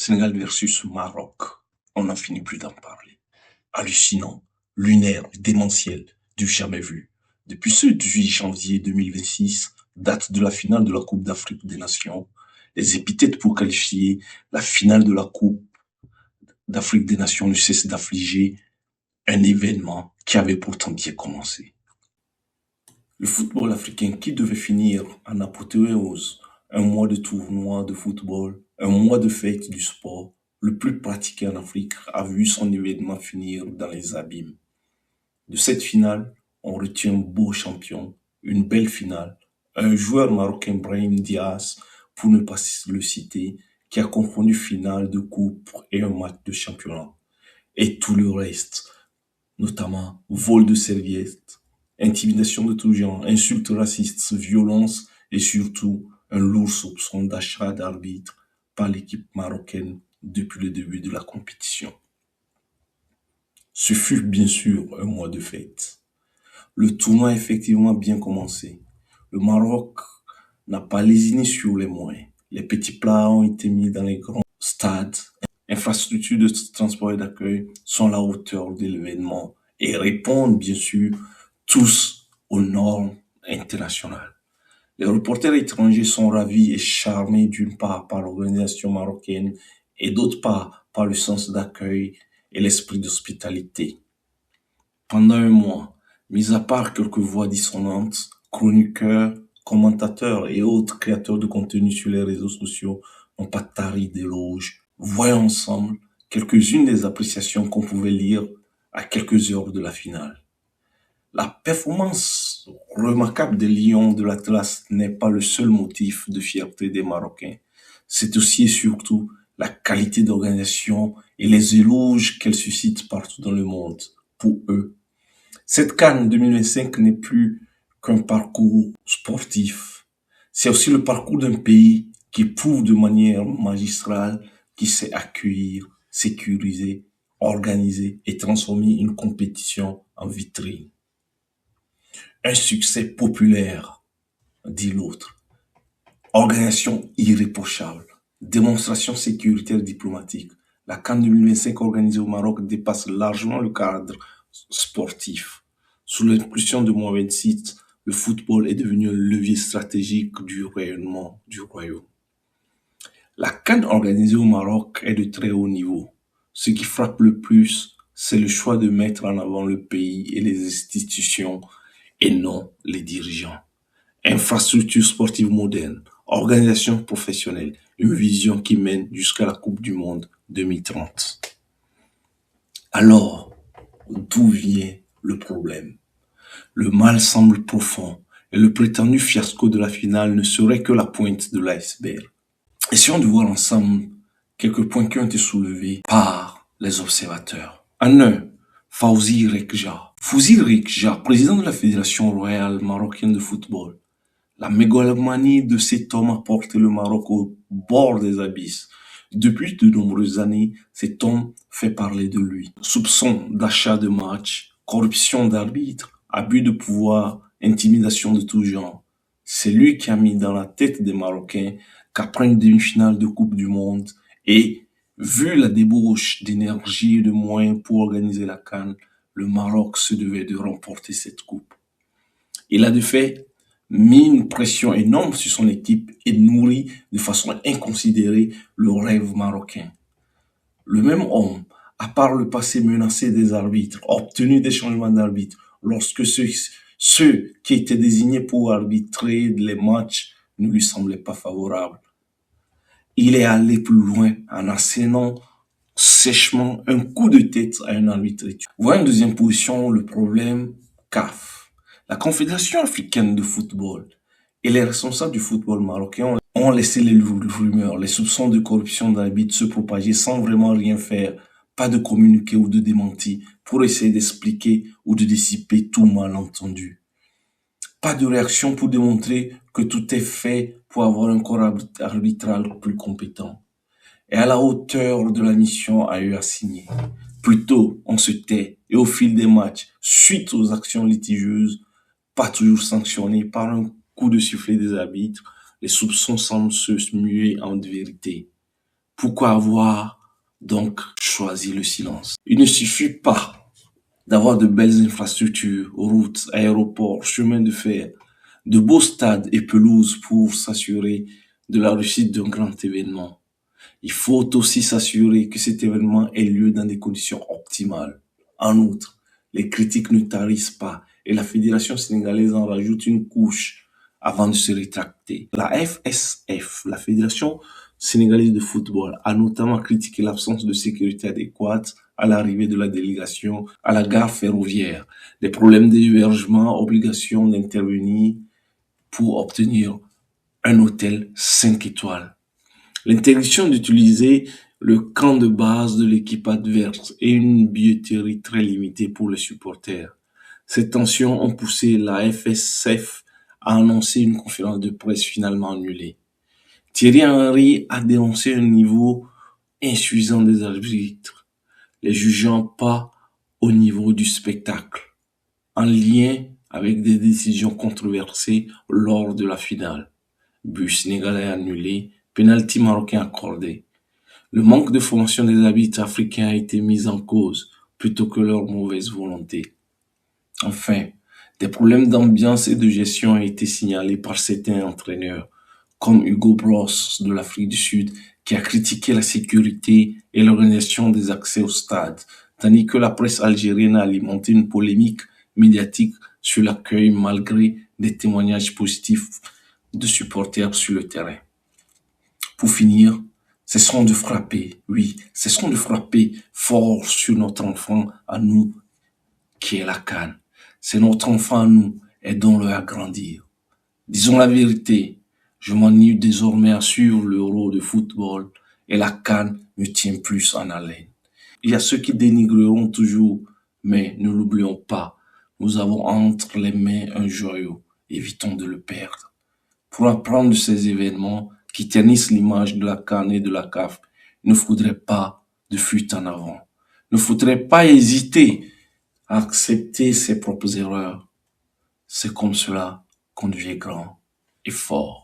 Sénégal versus Maroc. On n'en finit plus d'en parler. Hallucinant, lunaire, démentiel, du jamais vu. Depuis ce 18 janvier 2026, date de la finale de la Coupe d'Afrique des Nations, les épithètes pour qualifier la finale de la Coupe d'Afrique des Nations ne cessent d'affliger un événement qui avait pourtant bien commencé. Le football africain qui devait finir en apothéose, un mois de tournoi de football, un mois de fête du sport, le plus pratiqué en Afrique, a vu son événement finir dans les abîmes. De cette finale, on retient un beau champion, une belle finale, un joueur marocain, Brahim Diaz, pour ne pas le citer, qui a confondu finale de coupe et un match de championnat. Et tout le reste, notamment vol de serviettes, intimidation de tout genre, insultes racistes, violence et surtout un lourd soupçon d'achat d'arbitres par l'équipe marocaine depuis le début de la compétition. Ce fut bien sûr un mois de fête. Le tournoi a effectivement bien commencé. Le Maroc n'a pas lésiné sur les moyens. Les petits plats ont été mis dans les grands stades. Infrastructures de transport et d'accueil sont à la hauteur de l'événement et répondent bien sûr tous aux normes internationales. Les reporters étrangers sont ravis et charmés d'une part par l'organisation marocaine et d'autre part par le sens d'accueil et l'esprit d'hospitalité. Pendant un mois, mis à part quelques voix dissonantes, chroniqueurs, commentateurs et autres créateurs de contenu sur les réseaux sociaux n'ont pas tari d'éloges. Voyons ensemble quelques-unes des appréciations qu'on pouvait lire à quelques heures de la finale. La performance remarquable des Lions de l'Atlas n'est pas le seul motif de fierté des Marocains. C'est aussi et surtout la qualité d'organisation et les éloges qu'elle suscite partout dans le monde. Pour eux, cette CAN 2025 n'est plus qu'un parcours sportif. C'est aussi le parcours d'un pays qui prouve de manière magistrale qu'il sait accueillir, sécuriser, organiser et transformer une compétition en vitrine. Un succès populaire, dit l'autre. Organisation irréprochable. Démonstration sécuritaire diplomatique. La CAN 2025 organisée au Maroc dépasse largement le cadre sportif. Sous l'impulsion de Mohamed VI, le football est devenu un levier stratégique du rayonnement du royaume. La CAN organisée au Maroc est de très haut niveau. Ce qui frappe le plus, c'est le choix de mettre en avant le pays et les institutions et non les dirigeants. Infrastructure sportive moderne, organisation professionnelle, une vision qui mène jusqu'à la Coupe du Monde 2030. Alors, d'où vient le problème? Le mal semble profond et le prétendu fiasco de la finale ne serait que la pointe de l'iceberg. Essayons de voir ensemble quelques points qui ont été soulevés par les observateurs. En un, Fawzi Rekja. Fawzi Rekja, président de la Fédération royale marocaine de football. La mégalomanie de cet homme a porté le Maroc au bord des abysses. Depuis de nombreuses années, cet homme fait parler de lui. Soupçons d'achat de matchs, corruption d'arbitres, abus de pouvoir, intimidation de tout genre. C'est lui qui a mis dans la tête des Marocains qu'après une demi-finale de Coupe du Monde et vu la débauche d'énergie et de moyens pour organiser la CAN, le Maroc se devait de remporter cette coupe. Il a de fait mis une pression énorme sur son équipe et nourri de façon inconsidérée le rêve marocain. Le même homme a par le passé menacé des arbitres, obtenu des changements d'arbitres lorsque ceux qui étaient désignés pour arbitrer les matchs ne lui semblaient pas favorables. Il est allé plus loin en assénant sèchement un coup de tête à un arbitre. Voyons en deuxième position le problème CAF. La Confédération africaine de football et les responsables du football marocain ont laissé les rumeurs, les soupçons de corruption d'arbitres se propager sans vraiment rien faire, pas de communiqué ou de démenti pour essayer d'expliquer ou de dissiper tout malentendu. Pas de réaction pour démontrer que tout est fait pour avoir un corps arbitral plus compétent et à la hauteur de la mission à eux assignée. Plutôt, on se tait et au fil des matchs, suite aux actions litigieuses, pas toujours sanctionnées par un coup de sifflet des arbitres, les soupçons semblent se muer en vérité. Pourquoi avoir donc choisi le silence? Il ne suffit pas d'avoir de belles infrastructures, routes, aéroports, chemins de fer, de beaux stades et pelouses pour s'assurer de la réussite d'un grand événement. Il faut aussi s'assurer que cet événement ait lieu dans des conditions optimales. En outre, les critiques ne tarissent pas et la Fédération sénégalaise en rajoute une couche avant de se rétracter. La FSF, la Fédération sénégalaise de football, a notamment critiqué l'absence de sécurité adéquate à l'arrivée de la délégation à la gare ferroviaire, des problèmes d'hébergement, obligation d'intervenir pour obtenir un hôtel 5 étoiles. L'interdiction d'utiliser le camp de base de l'équipe adverse et une billetterie très limitée pour les supporters. Ces tensions ont poussé la FSF à annoncer une conférence de presse finalement annulée. Thierry Henry a dénoncé un niveau insuffisant des arbitres, les jugeant pas au niveau du spectacle, en lien avec des décisions controversées lors de la finale. But sénégalais annulé, penalty marocain accordé. Le manque de formation des arbitres africains a été mis en cause plutôt que leur mauvaise volonté. Enfin, des problèmes d'ambiance et de gestion ont été signalés par certains entraîneurs, comme Hugo Bross de l'Afrique du Sud, qui a critiqué la sécurité et l'organisation des accès au stade, tandis que la presse algérienne a alimenté une polémique médiatique sur l'accueil malgré des témoignages positifs de supporters sur le terrain. Pour finir, cessons de frapper, oui, cessons de frapper fort sur notre enfant à nous, qui est la CAN. C'est notre enfant à nous, aidons-le à grandir. Disons la vérité, je m'ennuie désormais à suivre l'Euro de football et la CAN me tient plus en haleine. Il y a ceux qui dénigreront toujours, mais ne l'oublions pas, nous avons entre les mains un joyau, évitons de le perdre. Pour apprendre de ces événements qui ternissent l'image de la CAN et de la CAF, il ne faudrait pas de fuite en avant. Il ne faudrait pas hésiter à accepter ses propres erreurs. C'est comme cela qu'on devient grand et fort.